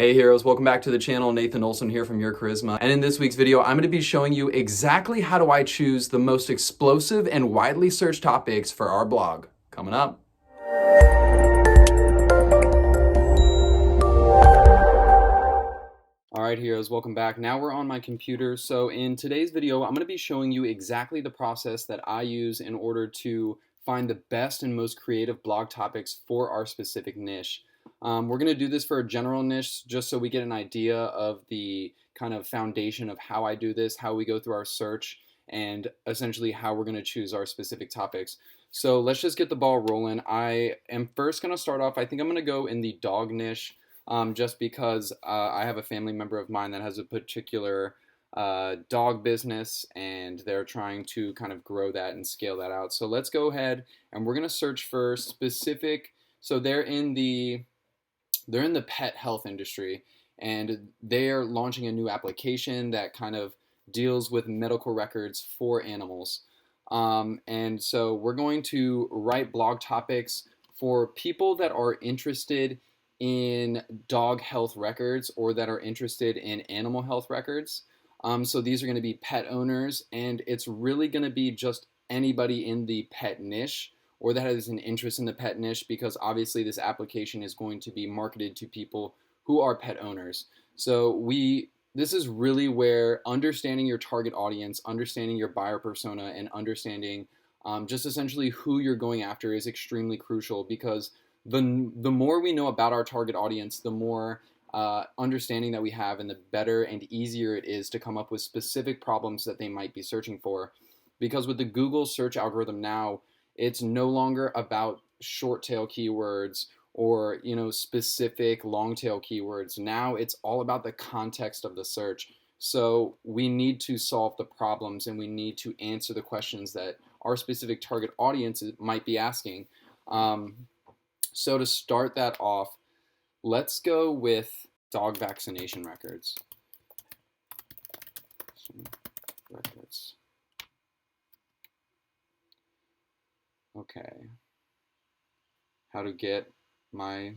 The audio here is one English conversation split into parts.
Hey heroes, welcome back to the channel. Nathan Olson here from Your Charisma. And in this week's video, I'm going to be showing you exactly how do I choose the most explosive and widely searched topics for our blog. Coming up. All right, heroes, welcome back. Now we're on my computer. So in today's video, I'm going to be showing you exactly the process that I use in order to find the best and most creative blog topics for our specific niche. We're going to do this for a general niche just so we get an idea of the kind of foundation of how I do this, how we go through our search, and essentially how we're going to choose our specific topics. So let's just get the ball rolling. I am first going to start off, I think I'm going to go in the dog niche. Just because I have a family member of mine that has a particular dog business and they're trying to kind of grow that and scale that out. So let's go ahead and we're going to search for specific. So they're in the pet health industry and they're launching a new application that kind of deals with medical records for animals. And so we're going to write blog topics for people that are interested in dog health records or that are interested in animal health records. So these are going to be pet owners, and it's really going to be just anybody in the pet niche or that has an interest in the pet niche, because obviously this application is going to be marketed to people who are pet owners. So this is really where understanding your target audience, understanding your buyer persona, and understanding just essentially who you're going after is extremely crucial, because the more we know about our target audience, the more understanding that we have, and the better and easier it is to come up with specific problems that they might be searching for. Because with the Google search algorithm now, it's no longer about short tail keywords or specific long tail keywords. Now it's all about the context of the search. So we need to solve the problems and we need to answer the questions that our specific target audience might be asking. So to start that off, let's go with dog vaccination records. Okay. How to get my...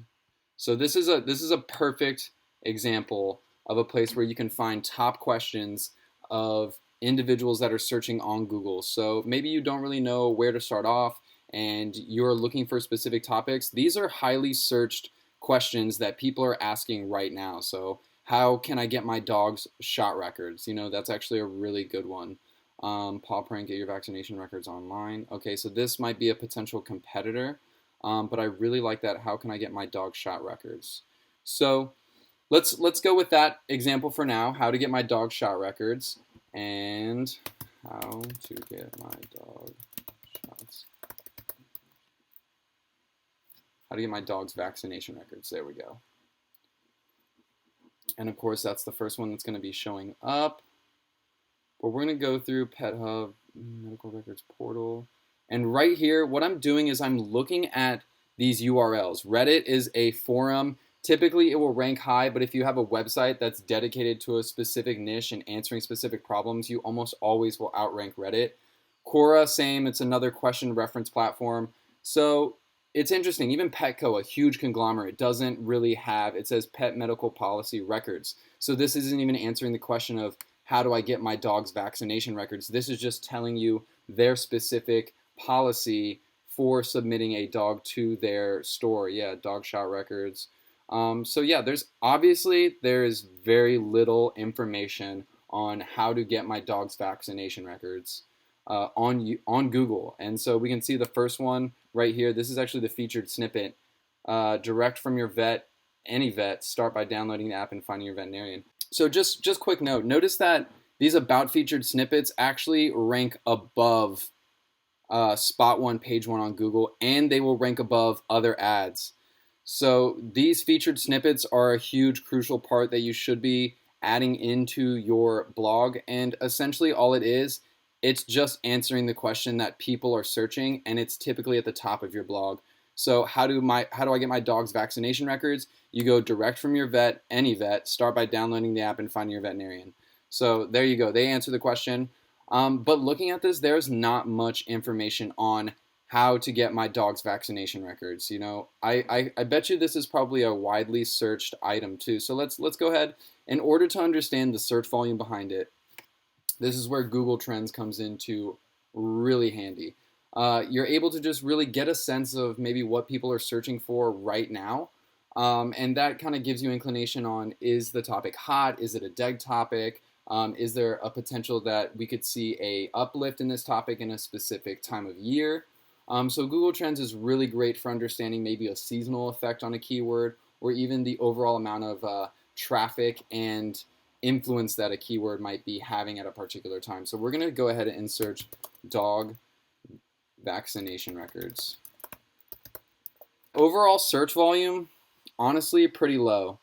So this is a perfect example of a place where you can find top questions of individuals that are searching on Google. So maybe you don't really know where to start off and you're looking for specific topics. These are highly searched questions that people are asking right now. So how can I get my dog's shot records? That's actually a really good one. Paw prank, get your vaccination records online. Okay, so this might be a potential competitor, but I really like that. How can I get my dog shot records? So let's go with that example for now. How to get my dog shot records and how to get my dog shots. How to get my dog's vaccination records. There we go. And of course, that's the first one that's going to be showing up. But we're going to go through Pet Hub, Medical Records Portal. And right here, what I'm doing is I'm looking at these URLs. Reddit is a forum. Typically, it will rank high, but if you have a website that's dedicated to a specific niche and answering specific problems, you almost always will outrank Reddit. Quora, same. It's another question reference platform. So it's interesting. Even Petco, a huge conglomerate, doesn't really have, it says Pet Medical Policy Records. So this isn't even answering the question of how do I get my dog's vaccination records. This is just telling you their specific policy for submitting a dog to their store. Yeah, dog shot records. So yeah, there's very little information on how to get my dog's vaccination records on Google. And so we can see the first one right here. This is actually the featured snippet. Direct from your vet, any vet, start by downloading the app and finding your veterinarian. So just quick note, notice that these about featured snippets actually rank above spot one, page one on Google, and they will rank above other ads. So these featured snippets are a huge, crucial part that you should be adding into your blog. And essentially all it is, it's just answering the question that people are searching, and it's typically at the top of your blog. So how do I get my dog's vaccination records? You go direct from your vet, any vet, start by downloading the app and finding your veterinarian. So there you go. They answer the question. But looking at this, there's not much information on how to get my dog's vaccination records. I bet you this is probably a widely searched item too. So let's go ahead. In order to understand the search volume behind it, this is where Google Trends comes into really handy. You're able to just really get a sense of maybe what people are searching for right now. And that kind of gives you inclination on, is the topic hot? Is it a dead topic? Is there a potential that we could see a uplift in this topic in a specific time of year? So Google Trends is really great for understanding maybe a seasonal effect on a keyword, or even the overall amount of traffic and influence that a keyword might be having at a particular time. So we're going to go ahead and search dog vaccination records. Overall search volume, honestly, pretty low.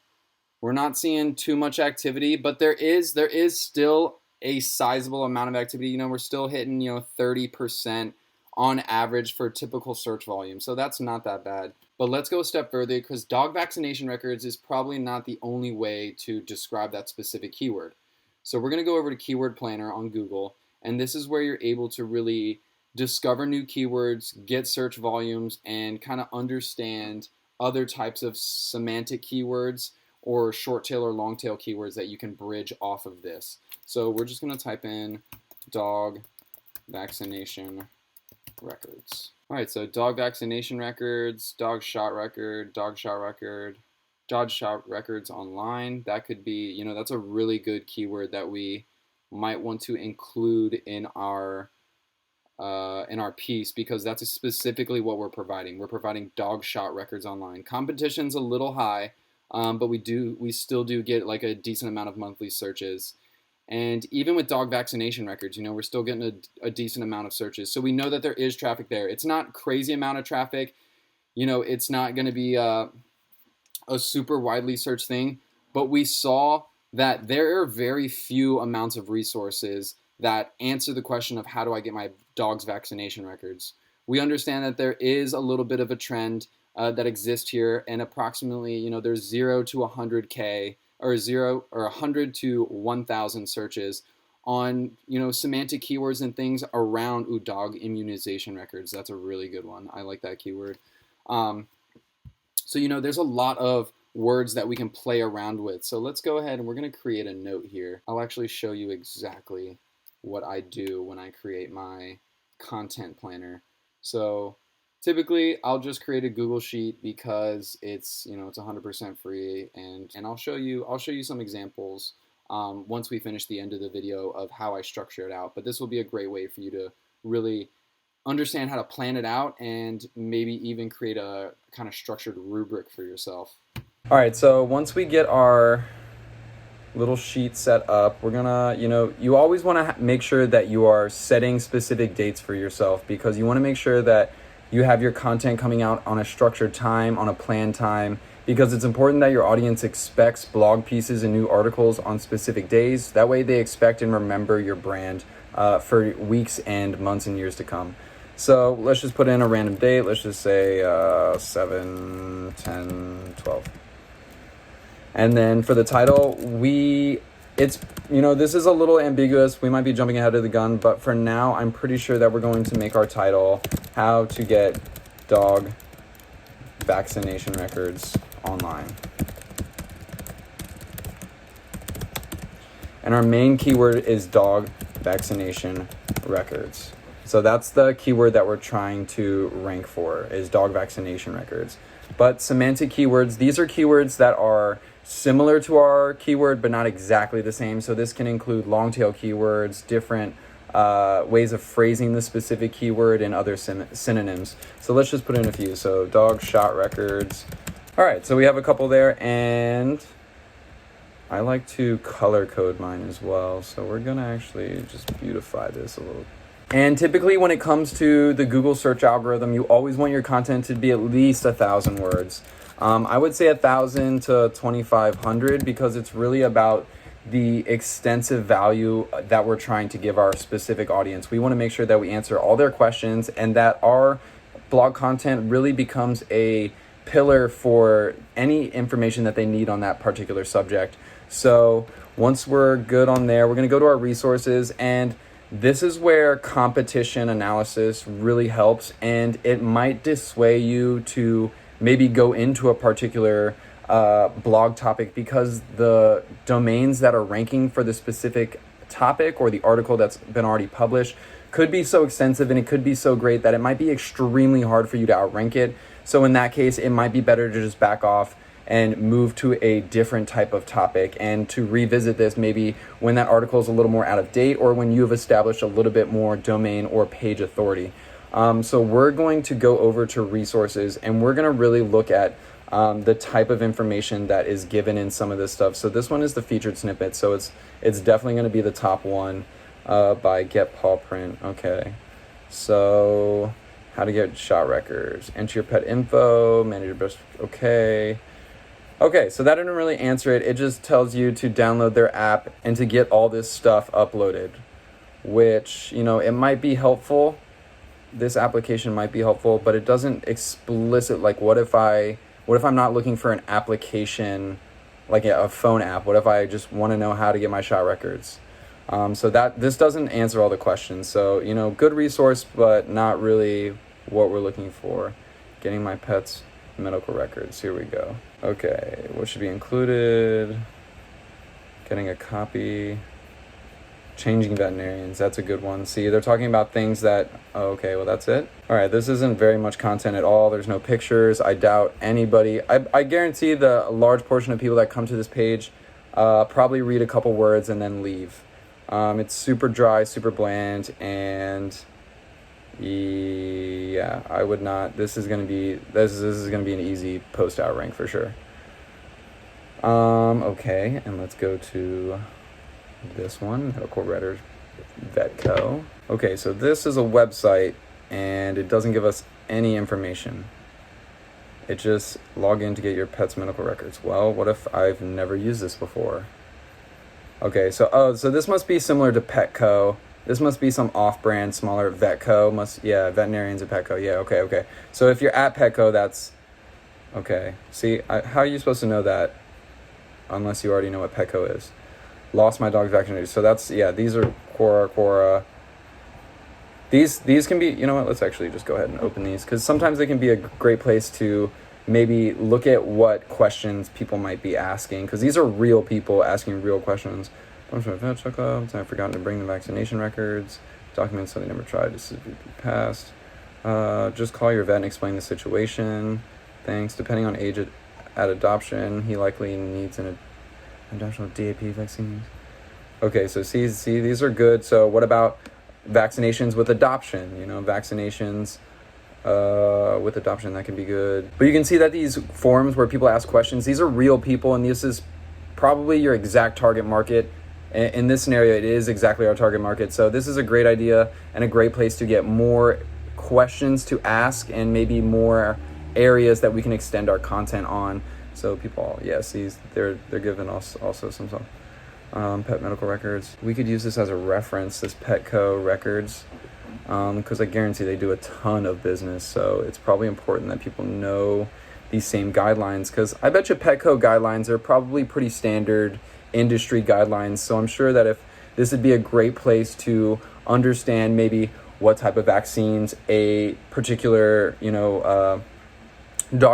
We're not seeing too much activity, but there is still a sizable amount of activity. We're still hitting 30% on average for typical search volume. So that's not that bad. But let's go a step further, because dog vaccination records is probably not the only way to describe that specific keyword. So we're going to go over to Keyword Planner on Google, and this is where you're able to really discover new keywords, get search volumes, and kind of understand other types of semantic keywords or short tail or long tail keywords that you can bridge off of this. So we're just going to type in dog vaccination records. All right, so dog vaccination records, dog shot record, dog shot record, dog shot records online. That could be, that's a really good keyword that we might want to include in our piece, because that's specifically what we're providing. We're providing dog shot records online. Competition's a little high, but we still do get like a decent amount of monthly searches. And even with dog vaccination records, we're still getting a decent amount of searches. So we know that there is traffic there. It's not crazy amount of traffic. It's not going to be a super widely searched thing. But we saw that there are very few amounts of resources that answer the question of, how do I get my dog's vaccination records? We understand that there is a little bit of a trend that exists here, and approximately, there's 0 to 100K, or 100 to 1,000 searches on, semantic keywords and things around dog immunization records. That's a really good one. I like that keyword. So, there's a lot of words that we can play around with. So let's go ahead and we're going to create a note here. I'll actually show you exactly what I do when I create my content planner. So typically I'll just create a Google Sheet because it's 100% free, and I'll show you some examples once we finish the end of the video of how I structure it out. But this will be a great way for you to really understand how to plan it out, and maybe even create a kind of structured rubric for yourself. All right, so once we get our little sheet set up, we're gonna, you always want to make sure that you are setting specific dates for yourself, because you want to make sure that you have your content coming out on a structured time, on a planned time, because it's important that your audience expects blog pieces and new articles on specific days. That way they expect and remember your brand for weeks and months and years to come. So let's just put in a random date. Let's just say 7, 10, 12. And then for the title, this is a little ambiguous. We might be jumping ahead of the gun, but for now, I'm pretty sure that we're going to make our title How to Get Dog Vaccination Records Online. And our main keyword is dog vaccination records. So that's the keyword that we're trying to rank for, is dog vaccination records. But semantic keywords, these are keywords that are similar to our keyword, but not exactly the same. So this can include long tail keywords, different ways of phrasing the specific keyword, and other synonyms. So let's just put in a few. So dog shot records. All right, so we have a couple there, and I like to color code mine as well. So we're gonna actually just beautify this a little. And typically when it comes to the Google search algorithm, you always want your content to be at least 1,000 words. I would say 1,000 to 2,500, because it's really about the extensive value that we're trying to give our specific audience. We want to make sure that we answer all their questions, and that our blog content really becomes a pillar for any information that they need on that particular subject. So once we're good on there, we're going to go to our resources, and This is where competition analysis really helps, and it might dissuade you to maybe go into a particular blog topic because the domains that are ranking for the specific topic or the article that's been already published could be so extensive and it could be so great that it might be extremely hard for you to outrank it. So in that case, it might be better to just back off and move to a different type of topic and to revisit this maybe when that article is a little more out of date or when you've established a little bit more domain or page authority. So we're going to go over to resources and we're going to really look at the type of information that is given in some of this stuff. So this one is the featured snippet. So it's definitely going to be the top one by Get Paw Print. Okay. So how to get shot records, enter your pet info, manage your best. Okay. Okay, so that didn't really answer it. It just tells you to download their app and to get all this stuff uploaded, which, you know, it might be helpful. This application might be helpful, but it doesn't explicit, like, what if I'm not looking for an application, like a phone app? What if I just want to know how to get my shot records? So this doesn't answer all the questions. So, you know, good resource, but not really what we're looking for. Getting my pet's medical records. Here we go. Okay, what should be included? Getting a copy. Changing veterinarians. That's a good one. See, they're talking about things that, oh, okay, well, that's it. All right, this isn't very much content at all. There's no pictures. I doubt anybody. I guarantee the large portion of people that come to this page probably read a couple words and then leave. It's super dry, super bland, and yeah, I would not. This is gonna be an easy post outrank for sure. Okay, and let's go to this one, Medical Writers Vetco. Okay, so this is a website, and it doesn't give us any information. It just log in to get your pet's medical records. Well, what if I've never used this before? Okay, so this must be similar to Petco. This must be some off-brand, smaller Vetco. Veterinarians at Petco. Yeah, okay. So if you're at Petco, that's okay. See, how are you supposed to know that unless you already know what Petco is? Lost my dog's vaccinated. So that's, yeah, these are Quora. These can be, you know what, let's actually just go ahead and open these, because sometimes they can be a great place to maybe look at what questions people might be asking, because these are real people asking real questions. I've forgotten to bring the vaccination records, documents that they never tried to passed. Just call your vet and explain the situation. Thanks. Depending on age at adoption, he likely needs an adoption of DAP vaccines. Okay, so see, these are good. So what about vaccinations with adoption? You know, vaccinations with adoption, that can be good. But you can see that these forums where people ask questions, these are real people, and this is probably your exact target market. In this scenario, it is exactly our target market. So this is a great idea and a great place to get more questions to ask and maybe more areas that we can extend our content on. So people, see, they're giving us also some stuff. Pet medical records. We could use this as a reference, this Petco records, because I guarantee they do a ton of business. So it's probably important that people know these same guidelines, because I bet you Petco guidelines are probably pretty standard industry guidelines. So I'm sure that if this would be a great place to understand maybe what type of vaccines a particular, dog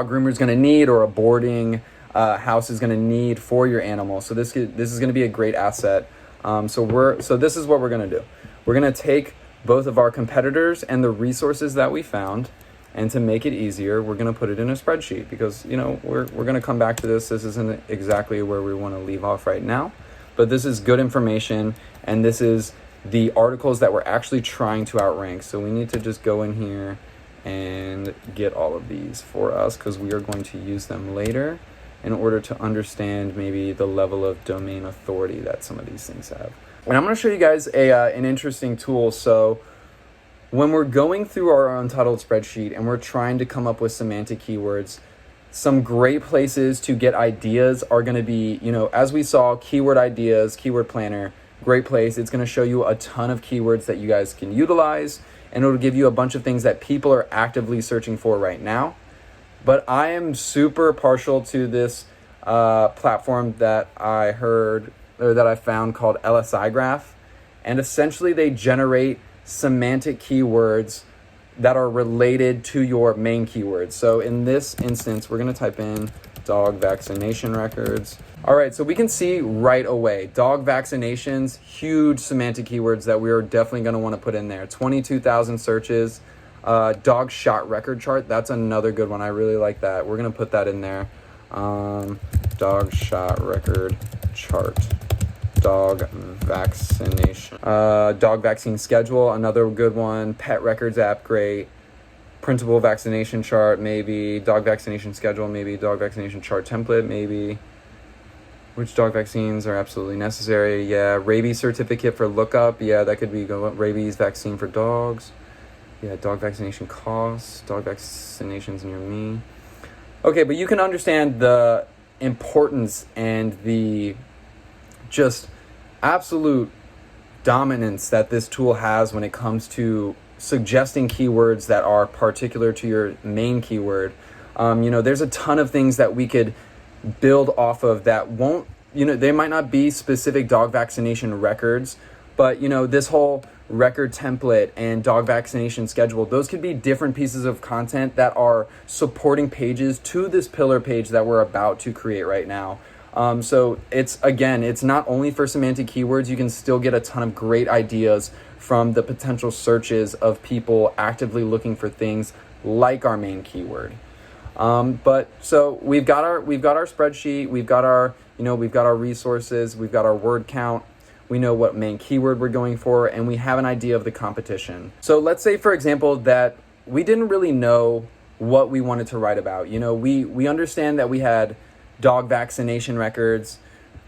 groomer is going to need, or a boarding house is going to need for your animal. So this is going to be a great asset. So this is what we're going to do. We're going to take both of our competitors and the resources that we found, and to make it easier, we're going to put it in a spreadsheet, because we're going to come back to this. This isn't exactly where we want to leave off right now, but this is good information, and this is the articles that we're actually trying to outrank. So we need to just go in here and get all of these for us, because we are going to use them later in order to understand maybe the level of domain authority that some of these things have. And I'm going to show you guys an interesting tool. So when we're going through our untitled spreadsheet and we're trying to come up with semantic keywords, some great places to get ideas are going to be, as we saw, keyword ideas, keyword planner, great place. It's going to show you a ton of keywords that you guys can utilize, and it'll give you a bunch of things that people are actively searching for right now. But I am super partial to this platform that I found called LSI Graph. and essentially they generate semantic keywords that are related to your main keywords. So in this instance, we're going to type in dog vaccination records. All right, so we can see right away, dog vaccinations, huge semantic keywords that we are definitely going to want to put in there. 22,000 searches. Dog shot record chart, that's another good one. I really like that. We're going to put that in there. Dog shot record chart. Dog vaccination. Dog vaccine schedule, another good one. Pet records app, great. Printable vaccination chart, maybe. Dog vaccination schedule, maybe. Dog vaccination chart template, maybe. Which dog vaccines are absolutely necessary? Yeah. Rabies certificate for lookup. Yeah, that could be rabies vaccine for dogs. Yeah, dog vaccination costs. Dog vaccinations near me. Okay, but you can understand the importance and the just absolute dominance that this tool has when it comes to suggesting keywords that are particular to your main keyword. There's a ton of things that we could build off of that won't, they might not be specific dog vaccination records, but, this whole record template and dog vaccination schedule, those could be different pieces of content that are supporting pages to this pillar page that we're about to create right now. So it's not only for semantic keywords, you can still get a ton of great ideas from the potential searches of people actively looking for things like our main keyword. But so we've got our spreadsheet, we've got our resources, we've got our word count, we know what main keyword we're going for, and we have an idea of the competition. So let's say, for example, that we didn't really know what we wanted to write about. We understand that we had dog vaccination records.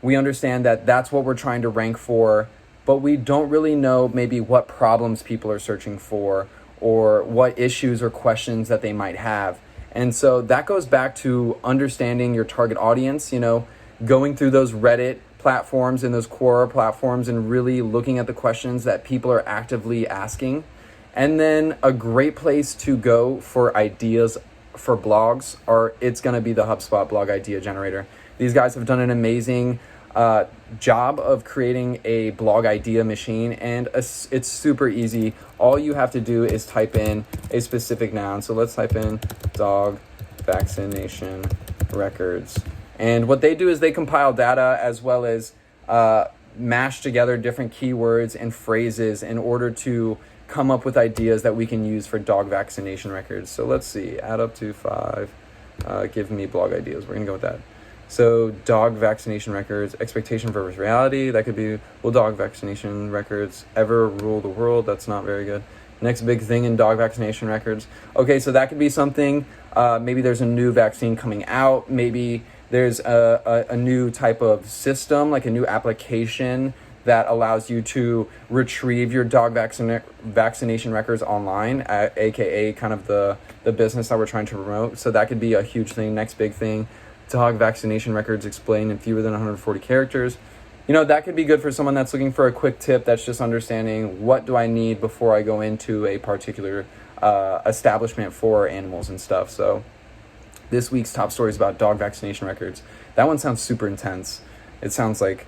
We understand that that's what we're trying to rank for, but we don't really know maybe what problems people are searching for or what issues or questions that they might have. And so that goes back to understanding your target audience, going through those Reddit platforms and those Quora platforms and really looking at the questions that people are actively asking. And then a great place to go for ideas for blogs it's going to be the HubSpot blog idea generator. These guys have done an amazing job of creating a blog idea machine, and it's super easy. All you have to do is type in a specific noun. So let's type in dog vaccination records. And what they do is they compile data as well as mash together different keywords and phrases in order to come up with ideas that we can use for dog vaccination records. So let's see, add up to 5, give me blog ideas. We're gonna go with that. So dog vaccination records, expectation versus reality. That could be, will dog vaccination records ever rule the world? That's not very good. Next big thing in dog vaccination records. Okay, so that could be something, maybe there's a new vaccine coming out. Maybe there's a new type of system, like a new application that allows you to retrieve your dog vaccination records online, aka kind of the business that we're trying to promote. So that could be a huge thing. Next big thing, dog vaccination records explained in fewer than 140 characters. That could be good for someone that's looking for a quick tip that's just understanding what do I need before I go into a particular establishment for animals and stuff. So this week's top story is about dog vaccination records. That one sounds super intense. It sounds like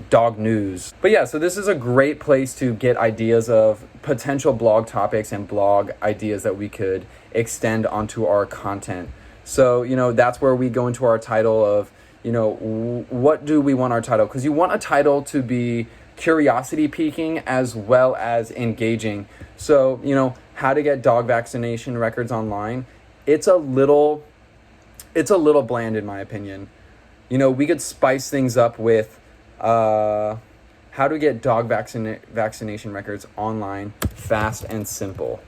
dog news. But yeah, so this is a great place to get ideas of potential blog topics and blog ideas that we could extend onto our content. So, that's where we go into our title of, what do we want our title? Because you want a title to be curiosity piquing as well as engaging. So, how to get dog vaccination records online. It's a little bland in my opinion. We could spice things up with how to get dog vaccination records online fast and simple.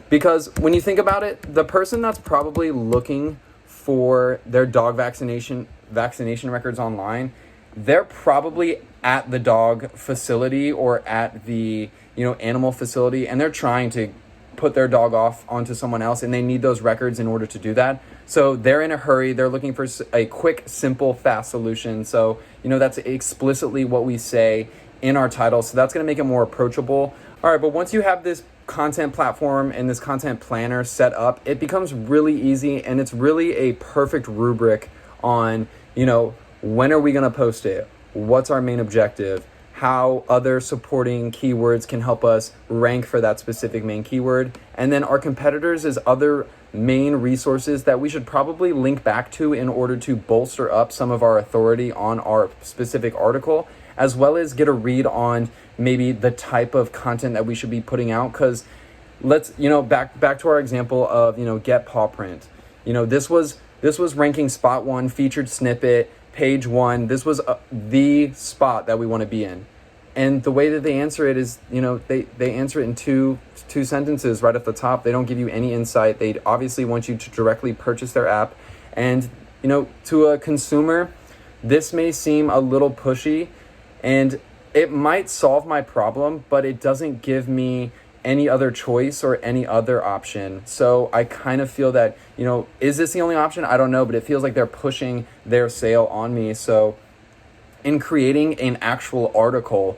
Because when you think about it, the person that's probably looking for their dog vaccination records online, they're probably at the dog facility or at the animal facility, and they're trying to put their dog off onto someone else, and they need those records in order to do that. So they're in a hurry. They're looking for a quick, simple, fast solution. So, that's explicitly what we say in our title. So that's going to make it more approachable. All right, but once you have this content platform and this content planner set up, it becomes really easy, and it's really a perfect rubric on, when are we going to post it? what's our main objective, how other supporting keywords can help us rank for that specific main keyword, and then our competitors is other main resources that we should probably link back to in order to bolster up some of our authority on our specific article, as well as get a read on maybe the type of content that we should be putting out. Because let's, back to our example of, get paw print. This was ranking spot 1, featured snippet, page 1. This was the spot that we want to be in. And the way that they answer it is, they answer it in two sentences right at the top. They don't give you any insight. They obviously want you to directly purchase their app. And, to a consumer, this may seem a little pushy, and it might solve my problem, but it doesn't give me any other choice or any other option. So I kind of feel that, is this the only option? I don't know, but it feels like they're pushing their sale on me. So in creating an actual article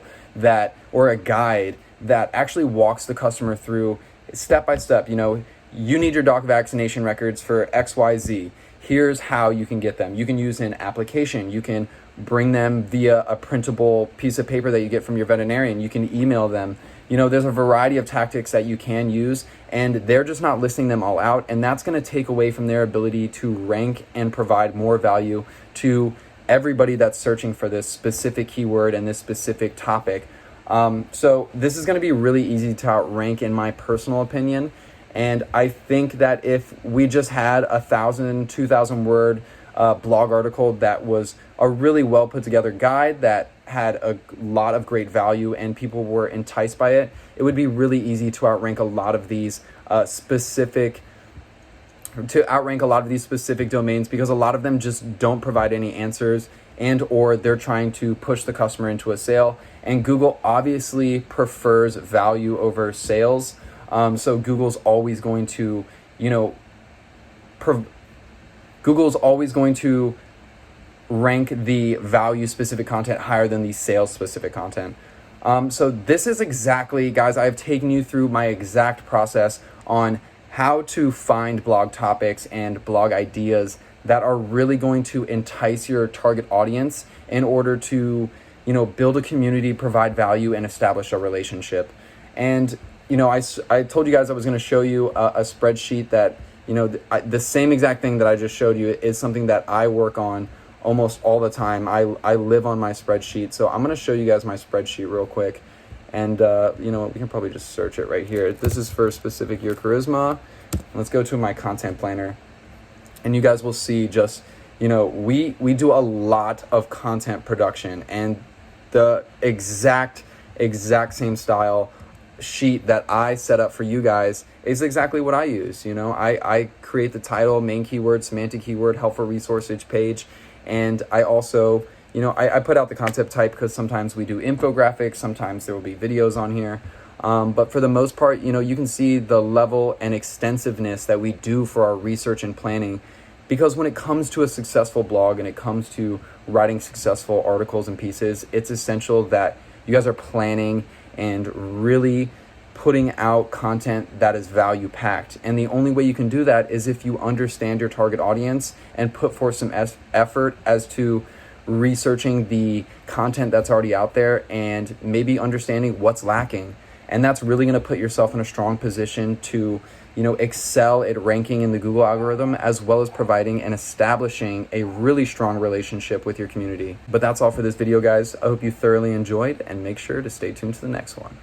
or a guide that actually walks the customer through step by step, you need your dog vaccination records for XYZ. Here's how you can get them. You can use an application. You can bring them via a printable piece of paper that you get from your veterinarian. You can email them. There's a variety of tactics that you can use, and they're just not listing them all out. And that's going to take away from their ability to rank and provide more value to everybody that's searching for this specific keyword and this specific topic. So this is going to be really easy to outrank in my personal opinion. And I think that if we just had 1,000, 2,000 word blog article that was a really well put together guide that had a lot of great value and people were enticed by it, it would be really easy to outrank a lot of these specific domains, because a lot of them just don't provide any answers, and or they're trying to push the customer into a sale. And Google obviously prefers value over sales. So Google's always going to, rank the value specific content higher than the sales specific content. So this is exactly, guys, I've taken you through my exact process on how to find blog topics and blog ideas that are really going to entice your target audience in order to, build a community, provide value, and establish a relationship. And, I told you guys I was going to show you a spreadsheet that, the same exact thing that I just showed you is something that I work on almost all the time. I live on my spreadsheet. So I'm going to show you guys my spreadsheet real quick. And, we can probably just search it right here. This is for specific year charisma. Let's go to my content planner. And you guys will see just, we do a lot of content production, and the exact same style sheet that I set up for you guys is exactly what I use. I create the title, main keyword, semantic keyword, helpful resource page. And I also, I put out the concept type because sometimes we do infographics, sometimes there will be videos on here. But for the most part, you can see the level and extensiveness that we do for our research and planning. Because when it comes to a successful blog and it comes to writing successful articles and pieces, it's essential that you guys are planning and really putting out content that is value packed. And the only way you can do that is if you understand your target audience and put forth some effort as to researching the content that's already out there and maybe understanding what's lacking. And that's really going to put yourself in a strong position to, excel at ranking in the Google algorithm, as well as providing and establishing a really strong relationship with your community. But that's all for this video, guys. I hope you thoroughly enjoyed, and make sure to stay tuned to the next one.